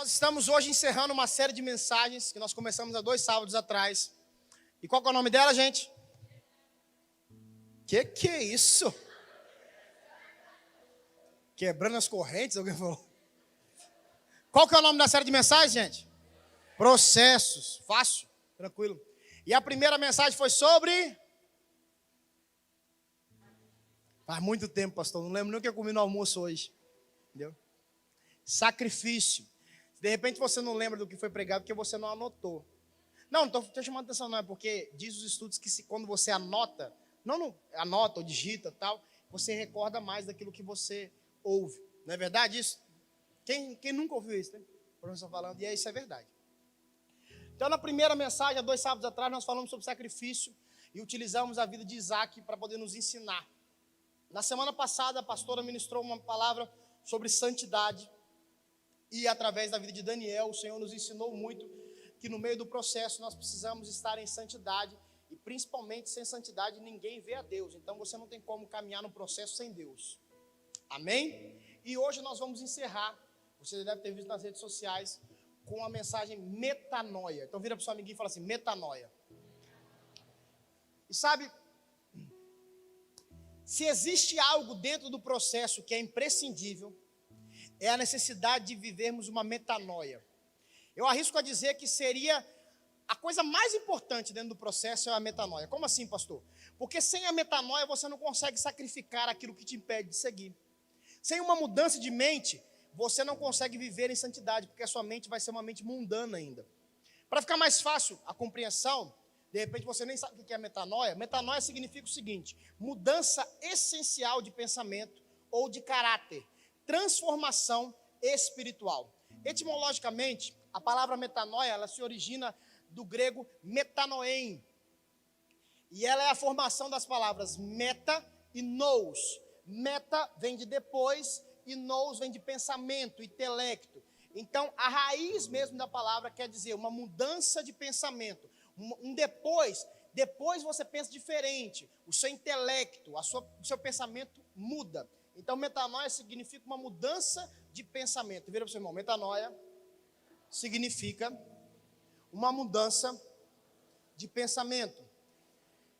Nós estamos hoje encerrando uma série de mensagens que nós começamos há 2 sábados atrás. E qual que é o nome dela, gente? Que é isso? Quebrando as correntes, alguém falou. Qual que é o nome da série de mensagens, gente? Processos. Fácil, tranquilo. E a primeira mensagem foi sobre... Faz muito tempo, pastor. Não lembro nem o que eu comi no almoço hoje. Entendeu? Sacrifício. De repente você não lembra do que foi pregado porque você não anotou. Não estou chamando atenção, não. É porque diz os estudos que quando você anota, não anota ou digita tal, você recorda mais daquilo que você ouve. Não é verdade isso? Quem nunca ouviu isso, né? O professor falando, e isso é verdade. Então, na primeira mensagem, há 2 sábados atrás, nós falamos sobre sacrifício e utilizamos a vida de Isaac para poder nos ensinar. Na semana passada, a pastora ministrou uma palavra sobre santidade. E através da vida de Daniel, o Senhor nos ensinou muito que no meio do processo nós precisamos estar em santidade. E principalmente sem santidade ninguém vê a Deus. Então você não tem como caminhar no processo sem Deus. Amém? E hoje nós vamos encerrar, você deve ter visto nas redes sociais, com a mensagem metanoia. Então vira para o seu amiguinho e fala assim, metanoia. E sabe, se existe algo dentro do processo que é imprescindível, é a necessidade de vivermos uma metanoia. Eu arrisco a dizer que seria a coisa mais importante dentro do processo é a metanoia. Como assim, pastor? Porque sem a metanoia você não consegue sacrificar aquilo que te impede de seguir. Sem uma mudança de mente, você não consegue viver em santidade, porque a sua mente vai ser uma mente mundana ainda. Para ficar mais fácil a compreensão, de repente você nem sabe o que é metanoia. Metanoia significa o seguinte, mudança essencial de pensamento ou de caráter. Transformação espiritual. Etimologicamente, a palavra metanoia, ela se origina do grego metanoem. E ela é a formação das palavras meta e nous. Meta vem de depois e nous vem de pensamento, intelecto. Então, a raiz mesmo da palavra quer dizer uma mudança de pensamento. Um depois você pensa diferente. O seu intelecto, o seu pensamento muda. Então, metanoia significa uma mudança de pensamento. Vira para o seu irmão, metanoia significa uma mudança de pensamento.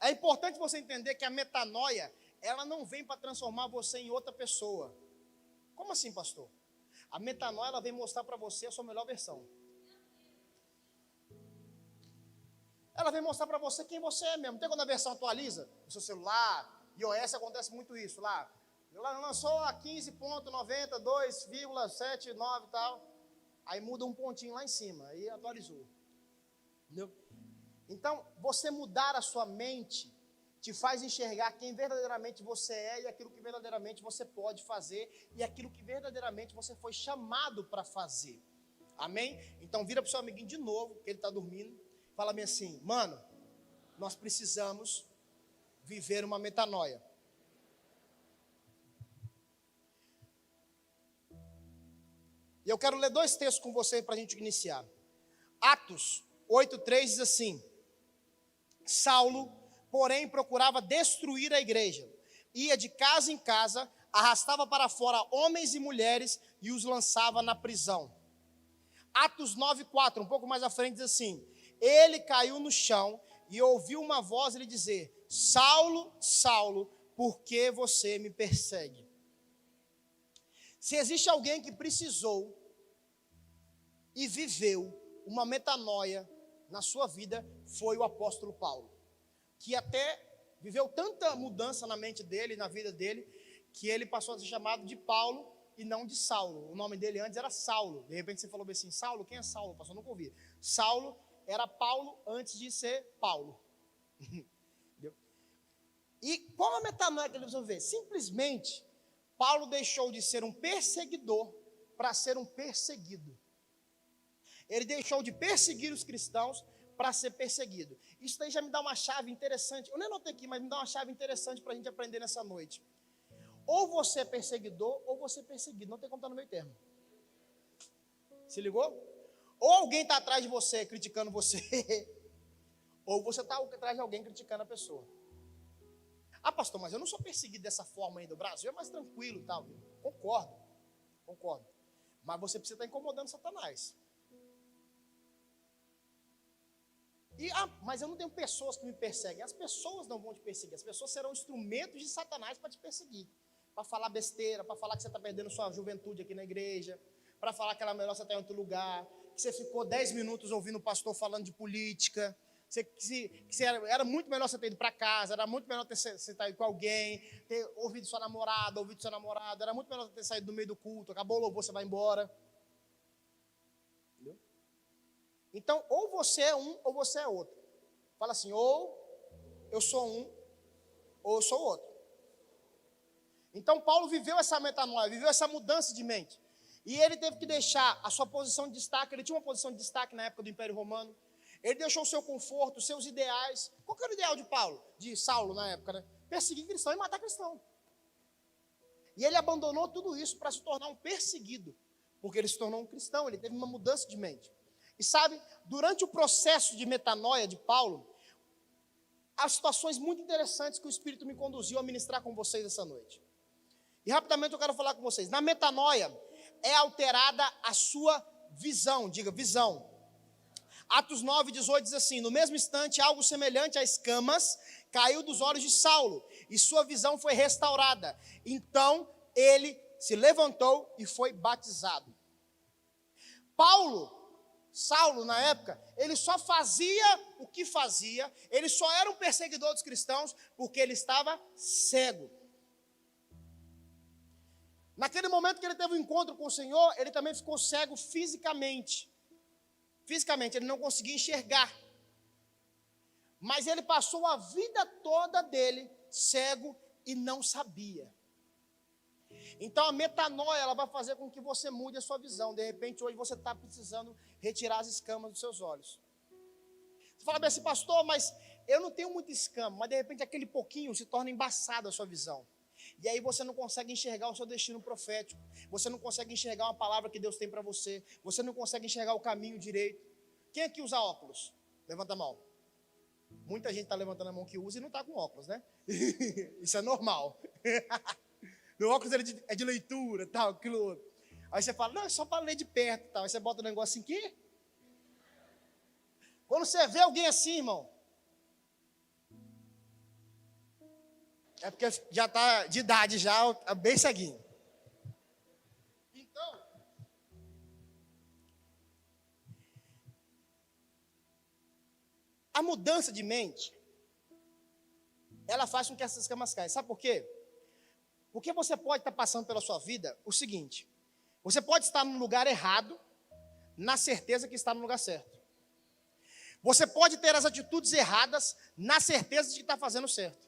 É importante você entender que a metanoia, ela não vem para transformar você em outra pessoa. Como assim, pastor? A metanoia, ela vem mostrar para você a sua melhor versão. Ela vem mostrar para você quem você é mesmo. Tem quando a versão atualiza? No seu celular, iOS acontece muito isso lá. Ela lançou a 15.92,79 e tal. Aí muda um pontinho lá em cima. Aí atualizou. Entendeu? Então, você mudar a sua mente te faz enxergar quem verdadeiramente você é e aquilo que verdadeiramente você pode fazer e aquilo que verdadeiramente você foi chamado para fazer. Amém? Então, vira para o seu amiguinho de novo, que ele está dormindo. Fala-me assim, mano, nós precisamos viver uma metanoia. E eu quero ler 2 textos com você para a gente iniciar. Atos 8:3 diz assim, Saulo, porém, procurava destruir a igreja. Ia de casa em casa, arrastava para fora homens e mulheres e os lançava na prisão. Atos 9:4, um pouco mais à frente, diz assim, ele caiu no chão e ouviu uma voz lhe dizer, Saulo, Saulo, por que você me persegue? Se existe alguém que precisou e viveu uma metanoia na sua vida, foi o apóstolo Paulo. Que até viveu tanta mudança na mente dele, na vida dele, que ele passou a ser chamado de Paulo e não de Saulo. O nome dele antes era Saulo. De repente você falou assim, Saulo, quem é Saulo? Pastor, nunca ouvi. Saulo era Paulo antes de ser Paulo. E qual a metanoia que ele precisa ver? Simplesmente, Paulo deixou de ser um perseguidor para ser um perseguido. Ele deixou de perseguir os cristãos para ser perseguido. Isso daí já me dá uma chave interessante. Eu nem anotei aqui, mas me dá uma chave interessante para a gente aprender nessa noite. Ou você é perseguidor, ou você é perseguido. Não tem como estar no meio termo. Se ligou? Ou alguém está atrás de você criticando você, ou você está atrás de alguém criticando a pessoa. Ah, pastor, mas eu não sou perseguido dessa forma aí do Brasil, é mais tranquilo e tal. Concordo. Mas você precisa estar incomodando Satanás. Mas eu não tenho pessoas que me perseguem. As pessoas não vão te perseguir. As pessoas serão instrumentos de Satanás para te perseguir. Para falar besteira, para falar que você está perdendo sua juventude aqui na igreja, para falar que era melhor você estar em outro lugar, que você ficou 10 minutos ouvindo o pastor falando de política, que era muito melhor você ter ido para casa, era muito melhor você estar ido com alguém, ter ouvido sua namorada, ouvido seu namorado, era muito melhor ter saído do meio do culto, acabou o louvor, você vai embora. Entendeu? Então, ou você é um, ou você é outro. Fala assim, ou eu sou um, ou eu sou outro. Então, Paulo viveu essa metanoia, viveu essa mudança de mente. E ele teve que deixar a sua posição de destaque. Ele tinha uma posição de destaque na época do Império Romano. Ele deixou o seu conforto, os seus ideais. Qual que era o ideal de Saulo na época, né? Perseguir cristão e matar cristão. E ele abandonou tudo isso para se tornar um perseguido. Porque ele se tornou um cristão, ele teve uma mudança de mente. E sabe, durante o processo de metanoia de Paulo, há situações muito interessantes que o Espírito me conduziu a ministrar com vocês essa noite. E rapidamente eu quero falar com vocês. Na metanoia, é alterada a sua visão. Diga, visão. Atos 9:18 diz assim, no mesmo instante, algo semelhante a escamas caiu dos olhos de Saulo, e sua visão foi restaurada. Então, ele se levantou e foi batizado. Saulo, na época, ele só fazia o que fazia, ele só era um perseguidor dos cristãos, porque ele estava cego. Naquele momento que ele teve um encontro com o Senhor, ele também ficou cego fisicamente. Fisicamente, ele não conseguia enxergar. Mas ele passou a vida toda dele cego e não sabia. Então a metanoia, ela vai fazer com que você mude a sua visão. De repente, hoje você está precisando retirar as escamas dos seus olhos. Você fala bem assim, pastor, mas eu não tenho muita escama. Mas de repente aquele pouquinho se torna embaçado a sua visão. E aí você não consegue enxergar o seu destino profético. Você não consegue enxergar uma palavra que Deus tem para você. Você não consegue enxergar o caminho direito. Quem aqui usa óculos? Levanta a mão. Muita gente está levantando a mão que usa e não está com óculos, né? Isso é normal. O óculos é de leitura, tal, aquilo outro. Aí você fala, não, é só para ler de perto, tal. Aí você bota o negócio assim aqui. Quando você vê alguém assim, irmão, é porque já está de idade, já bem ceguinho. Então, a mudança de mente, ela faz com que essas escamas caiam. Sabe por quê? Porque você pode estar passando pela sua vida o seguinte, você pode estar no lugar errado, na certeza que está no lugar certo. Você pode ter as atitudes erradas, na certeza de que está fazendo certo.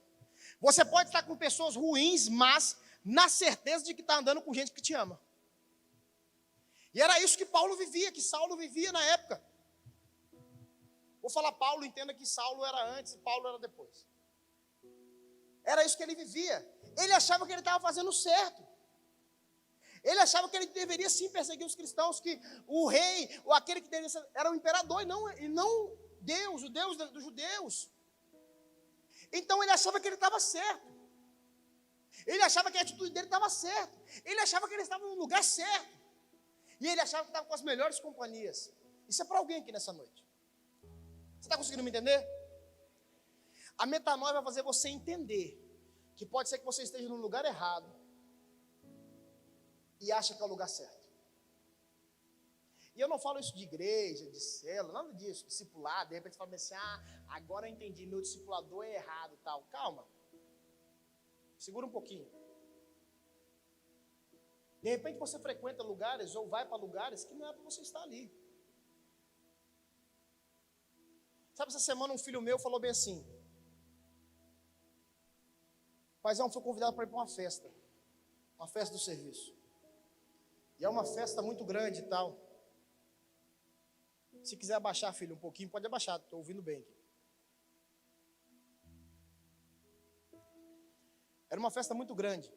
Você pode estar com pessoas ruins, mas na certeza de que está andando com gente que te ama. E era isso que Paulo vivia, que Saulo vivia na época. Vou falar Paulo, entenda que Saulo era antes e Paulo era depois. Era isso que ele vivia. Ele achava que ele estava fazendo certo. Ele achava que ele deveria sim perseguir os cristãos, que o rei, ou aquele que deveria ser, era o imperador, e não Deus, o Deus dos judeus. Então ele achava que ele estava certo. Ele achava que a atitude dele estava certa. Ele achava que ele estava no lugar certo. E ele achava que estava com as melhores companhias. Isso é para alguém aqui nessa noite. Você está conseguindo me entender? A metanoia vai fazer você entender que pode ser que você esteja no lugar errado e acha que é o lugar certo. E eu não falo isso de igreja, de célula, nada disso, discipulado. De repente você fala assim, agora eu entendi, meu discipulador é errado, tal. Calma. Segura um pouquinho. De repente você frequenta lugares ou vai para lugares que não é para você estar ali. Sabe, essa semana um filho meu falou bem assim, paizão, foi convidado para ir para uma festa do serviço. E é uma festa muito grande e tal. Se quiser abaixar, filho, um pouquinho, pode abaixar, estou ouvindo bem aqui. Era uma festa muito grande,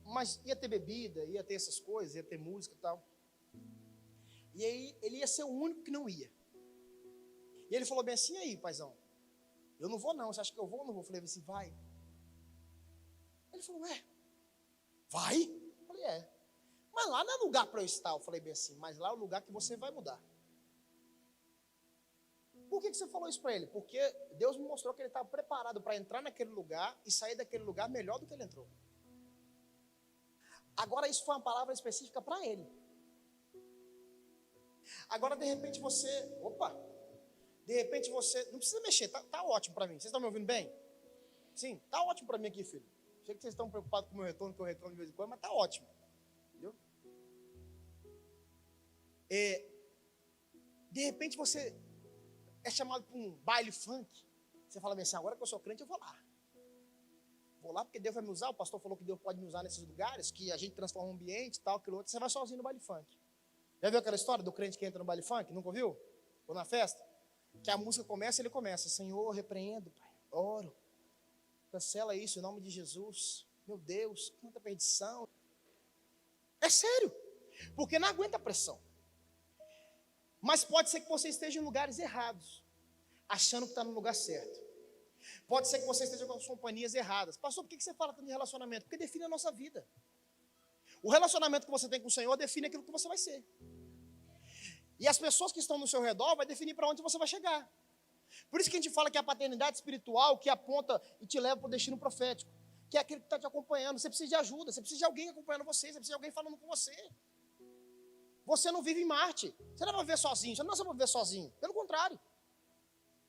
mas ia ter bebida, ia ter essas coisas, ia ter música e tal. E aí ele ia ser o único que não ia. E ele falou bem assim, e aí, paizão, eu não vou não, você acha que eu vou ou não vou? Eu falei assim, vai. Ele falou, vai? Eu falei, Mas lá não é lugar para eu estar. Eu falei bem assim, mas lá é o lugar que você vai mudar. Por que você falou isso para ele? Porque Deus me mostrou que ele estava preparado para entrar naquele lugar e sair daquele lugar melhor do que ele entrou. Agora isso foi uma palavra específica para ele. Agora de repente você, não precisa mexer, tá ótimo para mim. Vocês estão me ouvindo bem? Sim, tá ótimo para mim aqui, filho. Sei que vocês estão preocupados com o meu retorno, que eu retorno de vez em quando, mas tá ótimo. Entendeu? De repente você é chamado para um baile funk. Você fala assim, agora que eu sou crente, eu vou lá. Vou lá porque Deus vai me usar. O pastor falou que Deus pode me usar nesses lugares, que a gente transforma o ambiente e tal, aquilo outro. Você vai sozinho no baile funk. Já viu aquela história do crente que entra no baile funk? Nunca ouviu? Ou na festa? Que a música começa, ele começa. Senhor, repreendo, Pai. Oro. Cancela isso em nome de Jesus. Meu Deus, quanta perdição. É sério. Porque não aguenta a pressão. Mas pode ser que você esteja em lugares errados, achando que está no lugar certo. Pode ser que você esteja com as companhias erradas. Pastor, por que você fala tanto de relacionamento? Porque define a nossa vida. O relacionamento que você tem com o Senhor define aquilo que você vai ser. E as pessoas que estão no seu redor vai definir para onde você vai chegar. Por isso que a gente fala que é a paternidade espiritual que aponta e te leva para o destino profético. Que é aquele que está te acompanhando. Você precisa de ajuda, você precisa de alguém acompanhando você, você precisa de alguém falando com você. Você não vive em Marte. Você não vai viver sozinho. Você não nasceu para viver sozinho. Pelo contrário.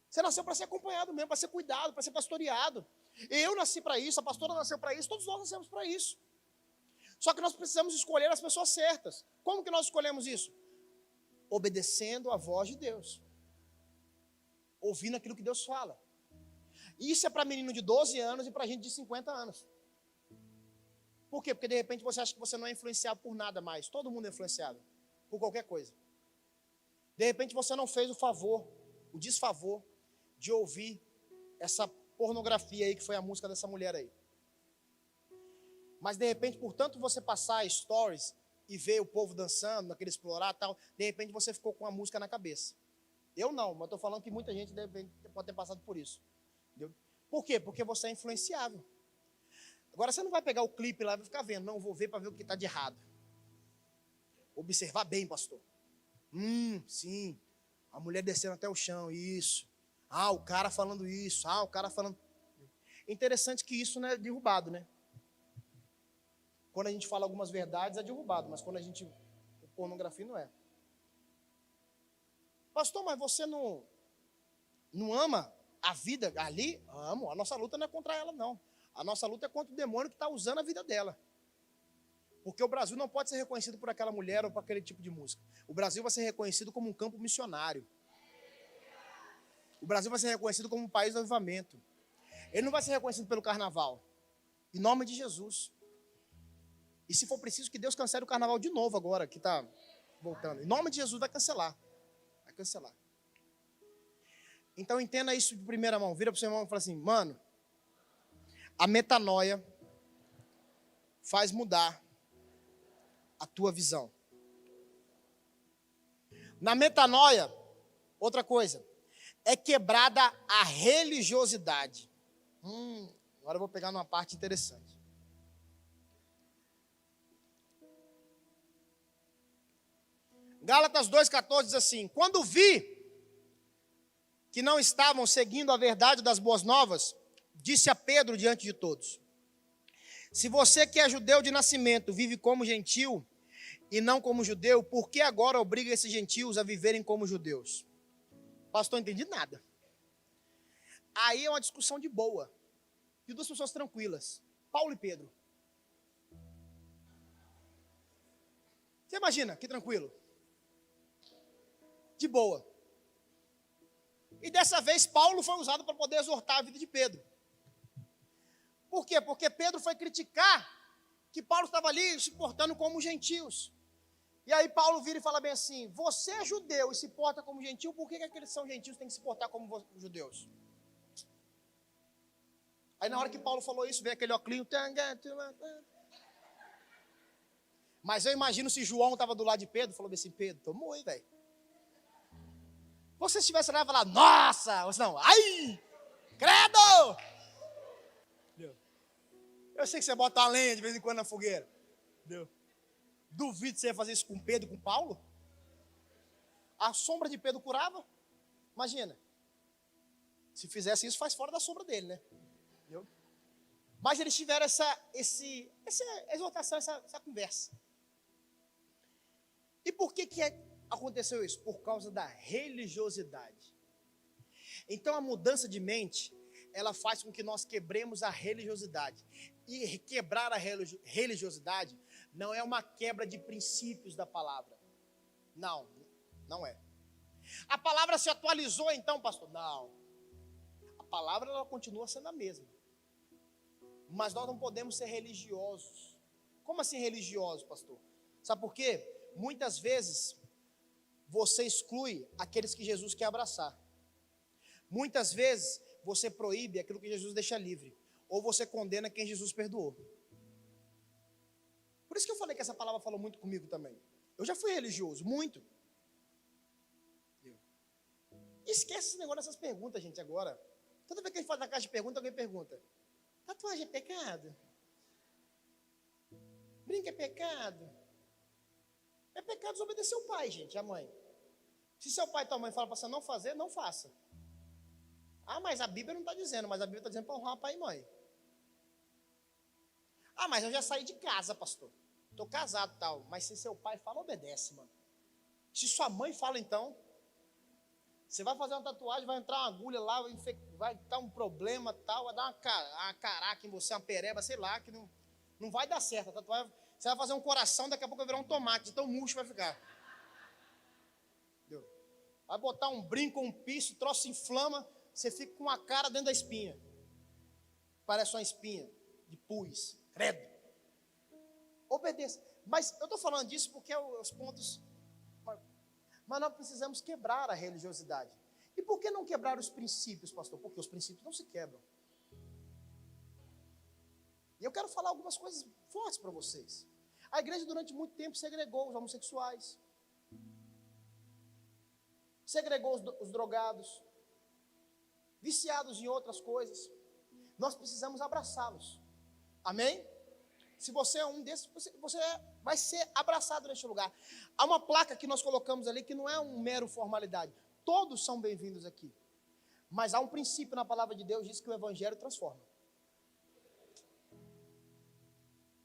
Você nasceu para ser acompanhado mesmo, para ser cuidado, para ser pastoreado. Eu nasci para isso, a pastora nasceu para isso, todos nós nascemos para isso. Só que nós precisamos escolher as pessoas certas. Como que nós escolhemos isso? Obedecendo a voz de Deus. Ouvindo aquilo que Deus fala. Isso é para menino de 12 anos e para gente de 50 anos. Por quê? Porque de repente você acha que você não é influenciado por nada mais. Todo mundo é influenciado por qualquer coisa. De repente você não fez o desfavor de ouvir essa pornografia aí que foi a música dessa mulher aí. Mas de repente, por tanto você passar stories e ver o povo dançando, naquele explorar e tal, de repente você ficou com a música na cabeça. Eu não, mas estou falando que muita gente pode ter passado por isso. Entendeu? Por quê? Porque você é influenciável. Agora você não vai pegar o clipe lá e vai ficar vendo. Não, vou ver para ver o que está de errado. Observar bem, pastor. Sim. A mulher descendo até o chão, isso. O cara falando isso. O cara falando... Interessante que isso não é derrubado, né? Quando a gente fala algumas verdades é derrubado, mas quando a gente... Pornografia não é. Pastor, mas você não ama a vida ali? Amo. A nossa luta não é contra ela, não. A nossa luta é contra o demônio que está usando a vida dela. Porque o Brasil não pode ser reconhecido por aquela mulher ou por aquele tipo de música. O Brasil vai ser reconhecido como um campo missionário. O Brasil vai ser reconhecido como um país do avivamento. Ele não vai ser reconhecido pelo carnaval. Em nome de Jesus. E se for preciso que Deus cancele o carnaval de novo agora, que está voltando. Em nome de Jesus vai cancelar. Vai cancelar. Então entenda isso de primeira mão. Vira para o seu irmão e fala assim, mano, a metanoia faz mudar a tua visão. Na metanoia, outra coisa, é quebrada a religiosidade. Agora eu vou pegar numa parte interessante. Gálatas 2,14 diz assim, quando vi que não estavam seguindo a verdade das boas novas, disse a Pedro diante de todos, se você que é judeu de nascimento vive como gentil e não como judeu, por que agora obriga esses gentios a viverem como judeus? Pastor, não entendi nada. Aí é uma discussão de boa, de duas pessoas tranquilas, Paulo e Pedro. Você imagina, que tranquilo. De boa. E dessa vez Paulo foi usado para poder exortar a vida de Pedro. Por quê? Porque Pedro foi criticar que Paulo estava ali se portando como gentios. E aí Paulo vira e fala bem assim, você é judeu e se porta como gentil, por que aqueles que são gentios têm que se portar como judeus? Aí na hora que Paulo falou isso, veio aquele óculos. Mas eu imagino se João estava do lado de Pedro, falou assim, Pedro, tomou aí, velho. Você estivesse lá e falar, nossa, ou não, ai, credo! Eu sei que você bota uma lenha de vez em quando na fogueira. Entendeu? Duvido que você ia fazer isso com Pedro, com Paulo. A sombra de Pedro curava. Imagina. Se fizesse isso, faz fora da sombra dele, né? Entendeu? Mas eles tiveram essa exortação, essa conversa. E por que aconteceu isso? Por causa da religiosidade. Então a mudança de mente, ela faz com que nós quebremos a religiosidade. E quebrar a religiosidade não é uma quebra de princípios da palavra. Não, não é. A palavra se atualizou então, pastor? Não. A palavra ela continua sendo a mesma. Mas nós não podemos ser religiosos. Como assim religiosos, pastor? Sabe por quê? Muitas vezes você exclui aqueles que Jesus quer abraçar. Muitas vezes você proíbe aquilo que Jesus deixa livre. Ou você condena quem Jesus perdoou. Por isso que eu falei que essa palavra falou muito comigo também. Eu já fui religioso, muito. Esquece esse negócio dessas perguntas, gente, agora. Toda vez que a gente faz na caixa de perguntas, alguém pergunta: tatuagem é pecado? Brinco é pecado? É pecado desobedecer o pai, gente, a mãe. Se seu pai e tua mãe falam para você não fazer, não faça. Ah, mas a Bíblia não está dizendo, mas a Bíblia está dizendo para honrar pai e mãe. Ah, mas eu já saí de casa, pastor. Estou casado e tal. Mas se seu pai fala, obedece, mano. Se sua mãe fala, então, você vai fazer uma tatuagem, vai entrar uma agulha lá, vai dar um problema tal, vai dar uma caraca em você, uma pereba, sei lá, que não vai dar certo. A tatuagem, você vai fazer um coração, daqui a pouco vai virar um tomate, de tão murcho vai ficar. Entendeu? Vai botar um brinco, um piso, o troço inflama, você fica com a cara dentro da espinha. Parece uma espinha de pus, credo. Obedeça. Mas eu estou falando disso porque os pontos... Mas nós precisamos quebrar a religiosidade. E por que não quebrar os princípios, pastor? Porque os princípios não se quebram. E eu quero falar algumas coisas fortes para vocês. A igreja durante muito tempo segregou os homossexuais. Segregou os drogados. Viciados em outras coisas. Nós precisamos abraçá-los. Amém? Se você é um desses, você vai ser abraçado neste lugar. Há uma placa que nós colocamos ali que não é um mero formalidade. Todos são bem-vindos aqui. Mas há um princípio na palavra de Deus, diz que o evangelho transforma.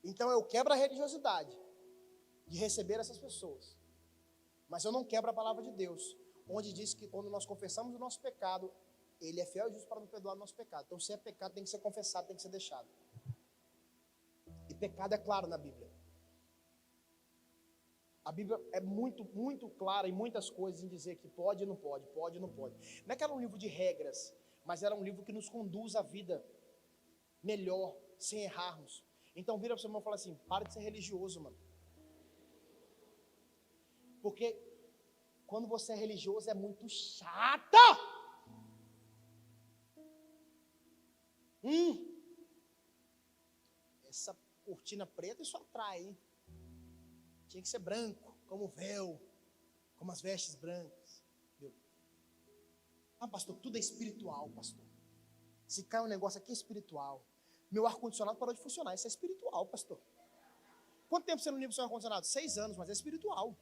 Então eu quebro a religiosidade de receber essas pessoas. Mas eu não quebro a palavra de Deus, onde diz que quando nós confessamos o nosso pecado, Ele é fiel e justo para nos perdoar o nosso pecado. Então se é pecado, tem que ser confessado, tem que ser deixado. E pecado é claro na Bíblia. A Bíblia é muito, muito clara em muitas coisas em dizer que pode e não pode, pode e não pode. Não é que ela é um livro de regras, mas ela é um livro que nos conduz à vida melhor, sem errarmos. Então vira para o seu irmão e fala assim: para de ser religioso, mano. Porque quando você é religioso é muito chato. Essa cortina preta isso atrai, hein? Tinha que ser branco, como o véu, como as vestes brancas. Viu? Ah, pastor, tudo é espiritual, pastor. Se cai um negócio aqui é espiritual. Meu ar-condicionado parou de funcionar, isso é espiritual, pastor. Quanto tempo você não limpa o seu ar-condicionado? 6 anos, mas é espiritual.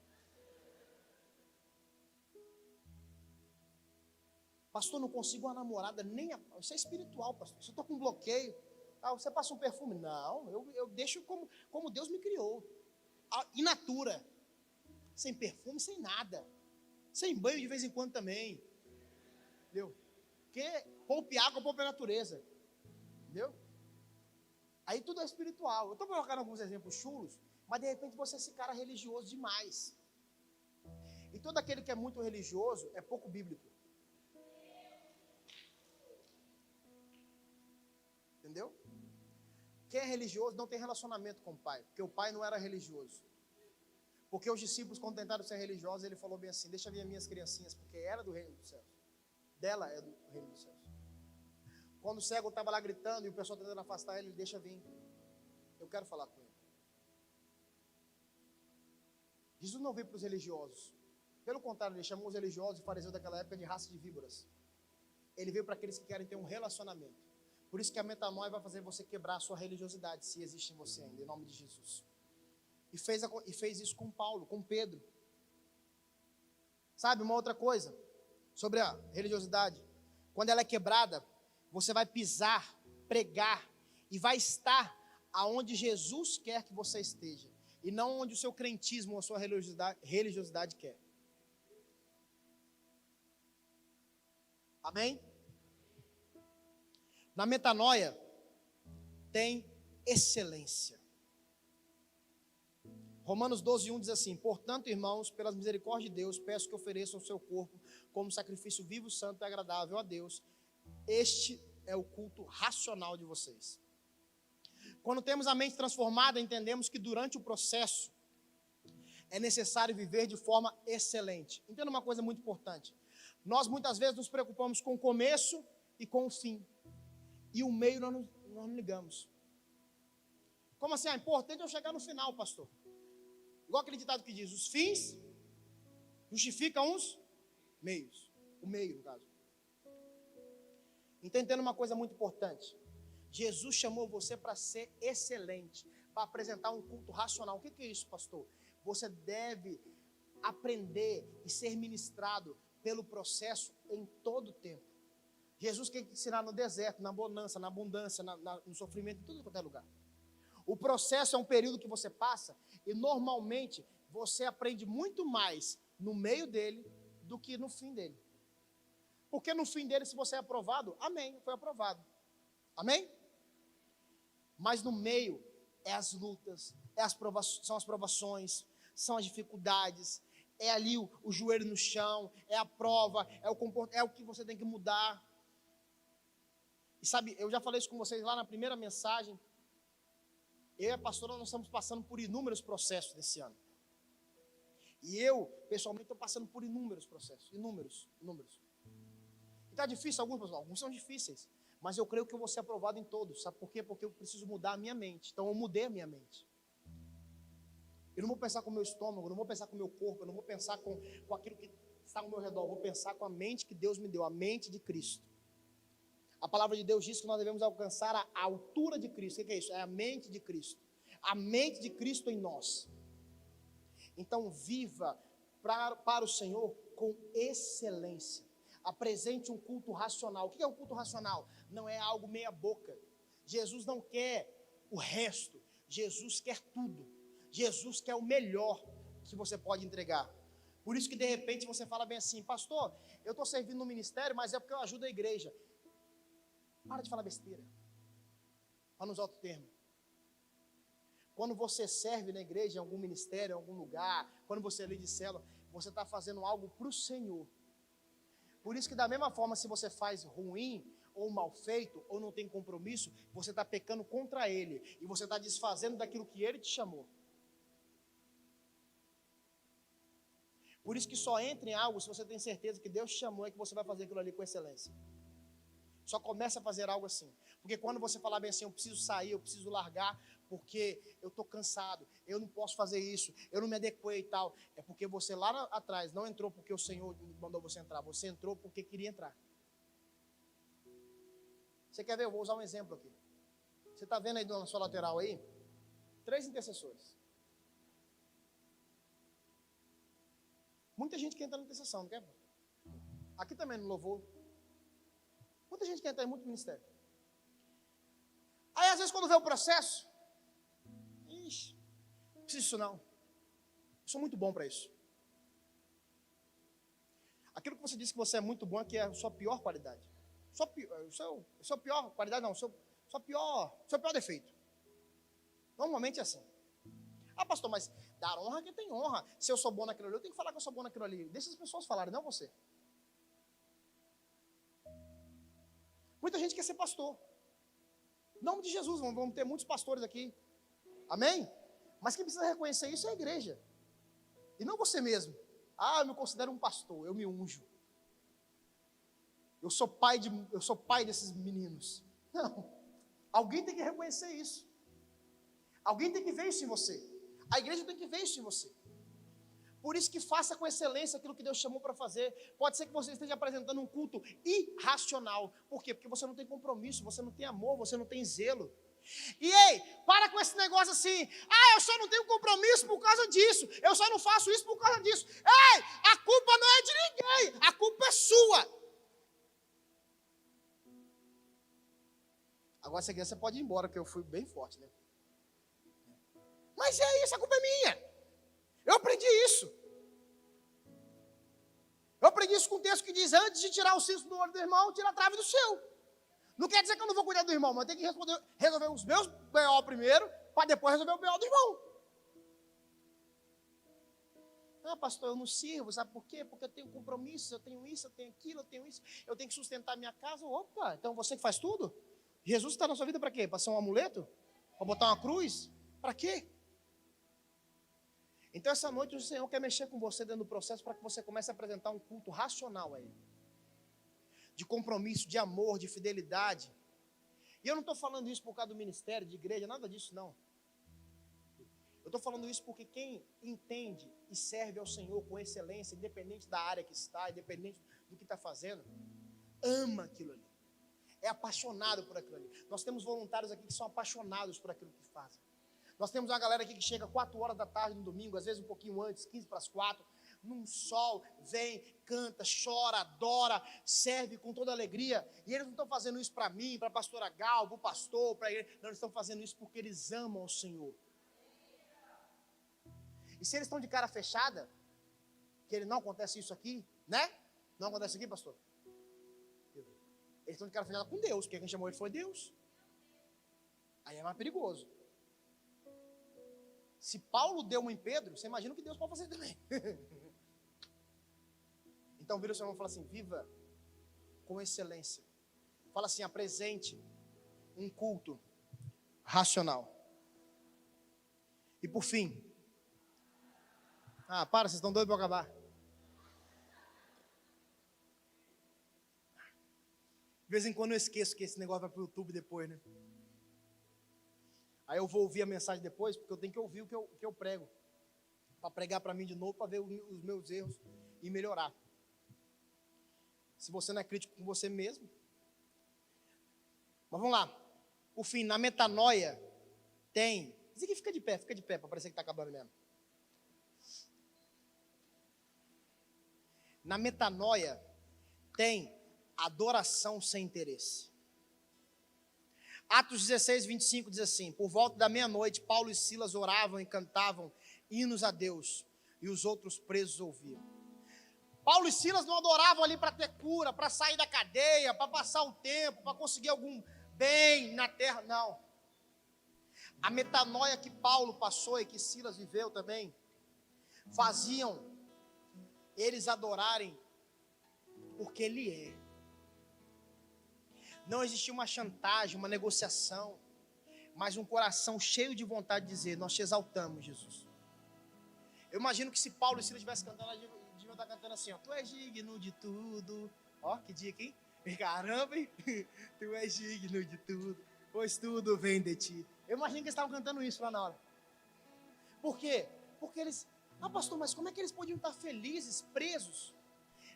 Pastor, não consigo uma namorada, isso é espiritual, pastor. Se eu estou com um bloqueio, você passa um perfume. Não, eu deixo como Deus me criou. In natura. Sem perfume, sem nada. Sem banho de vez em quando também. Entendeu? Porque poupe água, poupe a natureza. Entendeu? Aí tudo é espiritual. Eu estou colocando alguns exemplos chulos, mas de repente você é esse cara religioso demais. E todo aquele que é muito religioso é pouco bíblico. Entendeu? Quem é religioso não tem relacionamento com o pai, porque o pai não era religioso. Porque os discípulos, quando tentaram ser religiosos, ele falou bem assim: deixa vir as minhas criancinhas, porque era do reino dos céus. Dela é do reino dos céus. Quando o cego estava lá gritando e o pessoal tentando afastar ele, deixa vir. Eu quero falar com ele. Jesus não veio para os religiosos. Pelo contrário, ele chamou os religiosos e fariseus daquela época de raça de víboras. Ele veio para aqueles que querem ter um relacionamento. Por isso que a metanoia vai fazer você quebrar a sua religiosidade, se existe em você ainda, em nome de Jesus. E fez isso com Paulo, com Pedro. Sabe, uma outra coisa sobre a religiosidade. Quando ela é quebrada, você vai pisar, pregar e vai estar aonde Jesus quer que você esteja. E não onde o seu crentismo ou a sua religiosidade quer. Amém? Na metanoia tem excelência. Romanos 12:1 diz assim: portanto, irmãos, pelas misericórdias de Deus, peço que ofereçam o seu corpo como sacrifício vivo, santo e agradável a Deus. Este é o culto racional de vocês. Quando temos a mente transformada, entendemos que durante o processo é necessário viver de forma excelente. Entenda uma coisa muito importante. Nós muitas vezes nos preocupamos com o começo e com o fim. E o meio nós não ligamos. Como assim? É importante eu chegar no final, pastor. Igual aquele ditado que diz: os fins justificam os meios. O meio, no caso. Então, entenda uma coisa muito importante. Jesus chamou você para ser excelente, para apresentar um culto racional. O que é isso, pastor? Você deve aprender e ser ministrado pelo processo em todo o tempo. Jesus quer te ensinar no deserto, na bonança, na abundância, no sofrimento, em tudo quanto é lugar. O processo é um período que você passa e normalmente você aprende muito mais no meio dele do que no fim dele. Porque no fim dele, se você é aprovado, amém, foi aprovado. Amém? Mas no meio é as lutas, são as provações, são as dificuldades, é ali o joelho no chão, é a prova, é o que você tem que mudar. E sabe, eu já falei isso com vocês lá na primeira mensagem. Eu e a pastora, nós estamos passando por inúmeros processos desse ano. E eu, pessoalmente, estou passando por inúmeros processos. Inúmeros. E está difícil alguns são difíceis. Mas eu creio que eu vou ser aprovado em todos. Sabe por quê? Porque eu preciso mudar a minha mente. Então eu mudei a minha mente. Eu não vou pensar com o meu estômago, eu não vou pensar com o meu corpo, eu não vou pensar com aquilo que está ao meu redor. Eu vou pensar com a mente que Deus me deu, a mente de Cristo. A palavra de Deus diz que nós devemos alcançar a altura de Cristo. O que é isso? É a mente de Cristo. A mente de Cristo em nós. Então viva para o Senhor com excelência. Apresente um culto racional. O que é um culto racional? Não é algo meia boca. Jesus não quer o resto. Jesus quer tudo. Jesus quer o melhor que você pode entregar. Por isso que de repente você fala bem assim: pastor, eu estou servindo no ministério, mas é porque eu ajudo a igreja. Para de falar besteira. Para nos outros termos. Quando você serve na igreja, em algum ministério, em algum lugar, quando você é líder de célula, você está fazendo algo para o Senhor. Por isso que da mesma forma, se você faz ruim, ou mal feito, ou não tem compromisso, você está pecando contra Ele. E você está desfazendo daquilo que Ele te chamou. Por isso que só entra em algo se você tem certeza que Deus te chamou e que você vai fazer aquilo ali com excelência. Só começa a fazer algo assim. Porque quando você falar bem assim: eu preciso sair, eu preciso largar, porque eu estou cansado, eu não posso fazer isso, eu não me adequei e tal. É porque você lá atrás não entrou porque o Senhor mandou você entrar. Você entrou porque queria entrar. Você quer ver? Eu vou usar um exemplo aqui. Você está vendo aí na sua lateral aí? 3 intercessores. Muita gente quer entrar na intercessão, não quer? Aqui também no louvor. Muita gente quer entrar em muito ministério. Aí às vezes quando vê o processo, não preciso disso não. Eu sou muito bom para isso. Aquilo que você disse que você é muito bom é que é a sua pior qualidade. Sua pior qualidade não, seu pior defeito. Normalmente é assim. Ah, pastor, mas dar honra a quem tem honra. Se eu sou bom naquilo ali, eu tenho que falar que eu sou bom naquilo ali. Deixa as pessoas falarem, não você. Muita gente quer ser pastor. Em nome de Jesus, vamos ter muitos pastores aqui. Amém? Mas quem precisa reconhecer isso é a igreja. E não você mesmo. Ah, eu me considero um pastor, eu me unjo. Eu sou pai desses meninos. Não. Alguém tem que reconhecer isso. Alguém tem que ver isso em você. A igreja tem que ver isso em você. Por isso que faça com excelência aquilo que Deus chamou para fazer. Pode ser que você esteja apresentando um culto irracional. Por quê? Porque você não tem compromisso, você não tem amor, você não tem zelo. E ei, para com esse negócio assim, eu só não tenho compromisso por causa disso, eu só não faço isso por causa disso. Ei, a culpa não é de ninguém, a culpa é sua. Agora essa criança pode ir embora, porque eu fui bem forte, né? Mas é isso, a culpa é minha. Eu aprendi isso. Eu aprendi isso com um texto que diz, antes de tirar o cisco do olho do irmão, tira a trave do seu. Não quer dizer que eu não vou cuidar do irmão, mas eu tenho que resolver os meus B.O. primeiro, para depois resolver o B.O. do irmão. Pastor, eu não sirvo, sabe por quê? Porque eu tenho compromissos, eu tenho isso, eu tenho aquilo, eu tenho isso, eu tenho que sustentar minha casa. Opa, então você que faz tudo? Jesus está na sua vida para quê? Para ser um amuleto? Para botar uma cruz? Para quê? Então essa noite o Senhor quer mexer com você dentro do processo para que você comece a apresentar um culto racional a Ele. De compromisso, de amor, de fidelidade. E eu não estou falando isso por causa do ministério, de igreja, nada disso não. Eu estou falando isso porque quem entende e serve ao Senhor com excelência, independente da área que está, independente do que está fazendo, ama aquilo ali. É apaixonado por aquilo ali. Nós temos voluntários aqui que são apaixonados por aquilo que fazem. Nós temos uma galera aqui que chega 4 horas da tarde no domingo, às vezes um pouquinho antes, 15 para as 4, num sol, vem, canta, chora, adora, serve com toda alegria. E eles não estão fazendo isso para mim, para a pastora Gal, para o pastor, para ele. Não, eles estão fazendo isso porque eles amam o Senhor. E se eles estão de cara fechada, que ele não acontece isso aqui, né? Não acontece aqui, pastor? Eles estão de cara fechada com Deus, porque quem chamou ele foi Deus. Aí é mais perigoso. Se Paulo deu uma em Pedro, você imagina o que Deus pode fazer também. Então vira o seu irmão e fala assim, viva com excelência. Fala assim, apresente um culto racional. E por fim, vocês estão doidos para acabar. De vez em quando eu esqueço que esse negócio vai para o YouTube depois, né? Aí eu vou ouvir a mensagem depois, porque eu tenho que ouvir o que eu prego. Para pregar para mim de novo, para ver os meus erros e melhorar. Se você não é crítico com você mesmo. Mas vamos lá. Por fim, na metanoia tem... Isso aqui fica de pé, para parecer que está acabando mesmo. Na metanoia tem adoração sem interesse. Atos 16, 25 diz assim, por volta da meia-noite, Paulo e Silas oravam e cantavam hinos a Deus, e os outros presos ouviam. Paulo e Silas não adoravam ali para ter cura, para sair da cadeia, para passar o tempo, para conseguir algum bem na terra, não. A metanoia que Paulo passou e que Silas viveu também, faziam eles adorarem porque Ele é. Não existia uma chantagem, uma negociação, mas um coração cheio de vontade de dizer, nós te exaltamos, Jesus. Eu imagino que se Paulo e Silas estivessem cantando, eles deviam estar cantando assim, tu és digno de tudo. Que dica, hein? Caramba, hein? Tu és digno de tudo, pois tudo vem de ti. Eu imagino que eles estavam cantando isso lá na hora. Por quê? Porque eles, pastor, mas como é que eles podiam estar felizes, presos?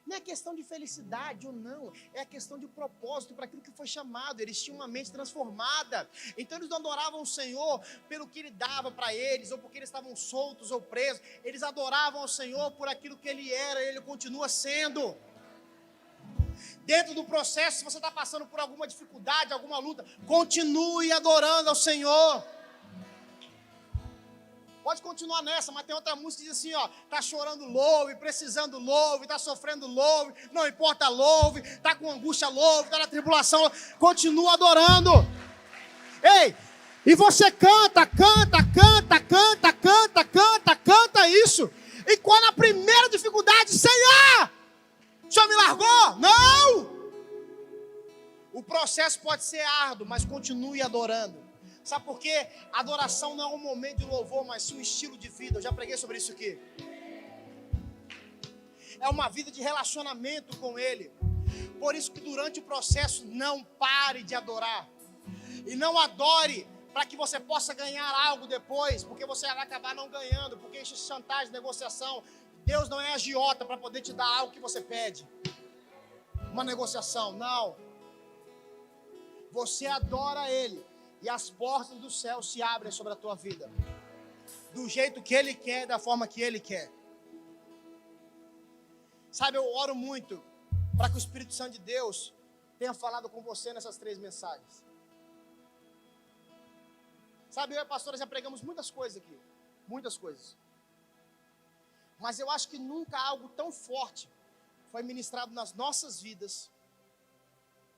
Não é questão de felicidade ou não, é a questão de propósito para aquilo que foi chamado. Eles tinham uma mente transformada, então eles não adoravam o Senhor pelo que Ele dava para eles, ou porque eles estavam soltos ou presos. Eles adoravam o Senhor por aquilo que Ele era, e Ele continua sendo. Dentro do processo, se você está passando por alguma dificuldade, alguma luta, continue adorando ao Senhor. Pode continuar nessa, mas tem outra música que diz assim, tá chorando, louve, precisando, louve, tá sofrendo, louve, não importa, louve, tá com angústia, louve, tá na tribulação, continua adorando. Ei, e você canta isso, e quando a primeira dificuldade, Senhor, o Senhor me largou? Não! O processo pode ser árduo, mas continue adorando. Sabe por quê? Adoração não é um momento de louvor, mas sim um estilo de vida. Eu já preguei sobre isso aqui. É uma vida de relacionamento com Ele. Por isso que durante o processo não pare de adorar. E não adore para que você possa ganhar algo depois, porque você vai acabar não ganhando, porque isso é chantagem, negociação. Deus não é agiota para poder te dar algo que você pede. Uma negociação, não. Você adora Ele. e as portas do céu se abrem sobre a tua vida. Do jeito que Ele quer, da forma que Ele quer. Sabe, eu oro muito para que o Espírito Santo de Deus tenha falado com você nessas 3 mensagens. Sabe, eu e a pastora já pregamos muitas coisas aqui. Muitas coisas. Mas eu acho que nunca algo tão forte foi ministrado nas nossas vidas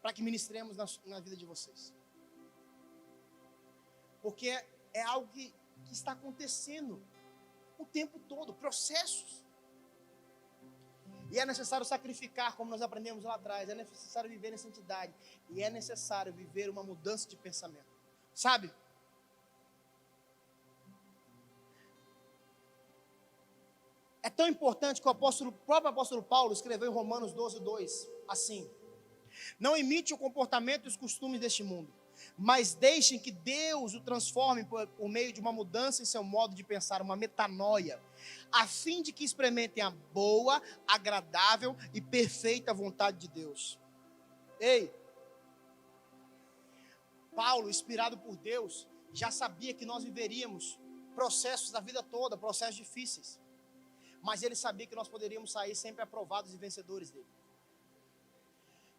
para que ministremos na vida de vocês. Porque é algo que está acontecendo o tempo todo, processos. E é necessário sacrificar, como nós aprendemos lá atrás, é necessário viver em santidade, e é necessário viver uma mudança de pensamento. Sabe? É tão importante que o próprio apóstolo Paulo escreveu em Romanos 12:2, assim: não imite o comportamento e os costumes deste mundo, mas deixem que Deus o transforme por meio de uma mudança em seu modo de pensar, uma metanoia, a fim de que experimentem a boa, agradável e perfeita vontade de Deus. Ei, Paulo, inspirado por Deus, já sabia que nós viveríamos processos da vida toda, processos difíceis, mas ele sabia que nós poderíamos sair sempre aprovados e vencedores dele.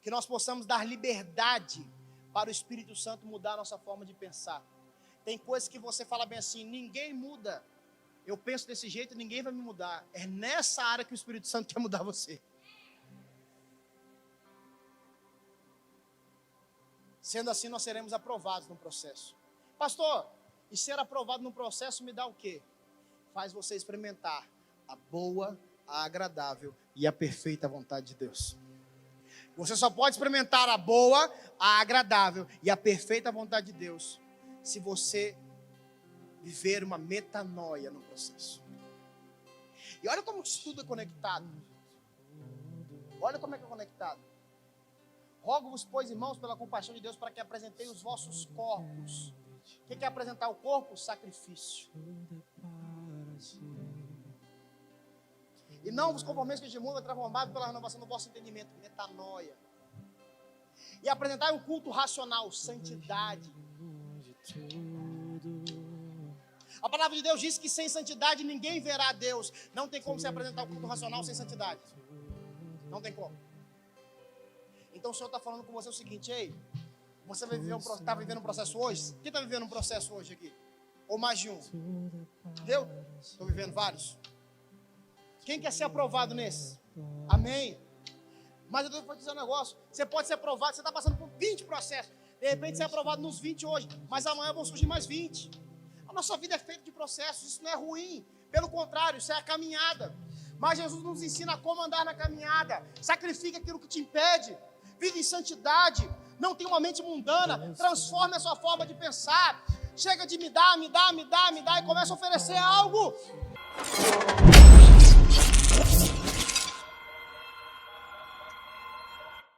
Que nós possamos dar liberdade para o Espírito Santo mudar a nossa forma de pensar. Tem coisas que você fala bem assim: ninguém muda, eu penso desse jeito, ninguém vai me mudar. É nessa área que o Espírito Santo quer mudar você. Sendo assim, nós seremos aprovados no processo. Pastor, e ser aprovado no processo me dá o quê? Faz você experimentar a boa, a agradável e a perfeita vontade de Deus. Você só pode experimentar a boa, a agradável e a perfeita vontade de Deus se você viver uma metanoia no processo. E olha como isso tudo é conectado. Olha como é que é conectado. Rogo-vos, pois, irmãos, pela compaixão de Deus, para que apresenteis os vossos corpos. O que é apresentar o corpo? Sacrifício. E não vos conformeis com este mundo, é transformado pela renovação do vosso entendimento, metanoia. E apresentar um culto racional, santidade. A palavra de Deus diz que sem santidade ninguém verá a Deus. Não tem como se apresentar o culto racional sem santidade. Não tem como. Então o Senhor está falando com você o seguinte: ei, você está vivendo um processo hoje? Quem está vivendo um processo hoje aqui? Ou mais de um? Eu? Estou vivendo vários. Quem quer ser aprovado nesse? Amém? Mas eu vou te dizer um negócio: você pode ser aprovado, você está passando por 20 processos. De repente você é aprovado nos 20 hoje, mas amanhã vão surgir mais 20. A nossa vida é feita de processos, isso não é ruim. Pelo contrário, isso é a caminhada. Mas Jesus nos ensina como andar na caminhada. Sacrifica aquilo que te impede. Vive em santidade. Não tenha uma mente mundana. Transforme a sua forma de pensar. Chega de me dá e começa a oferecer algo.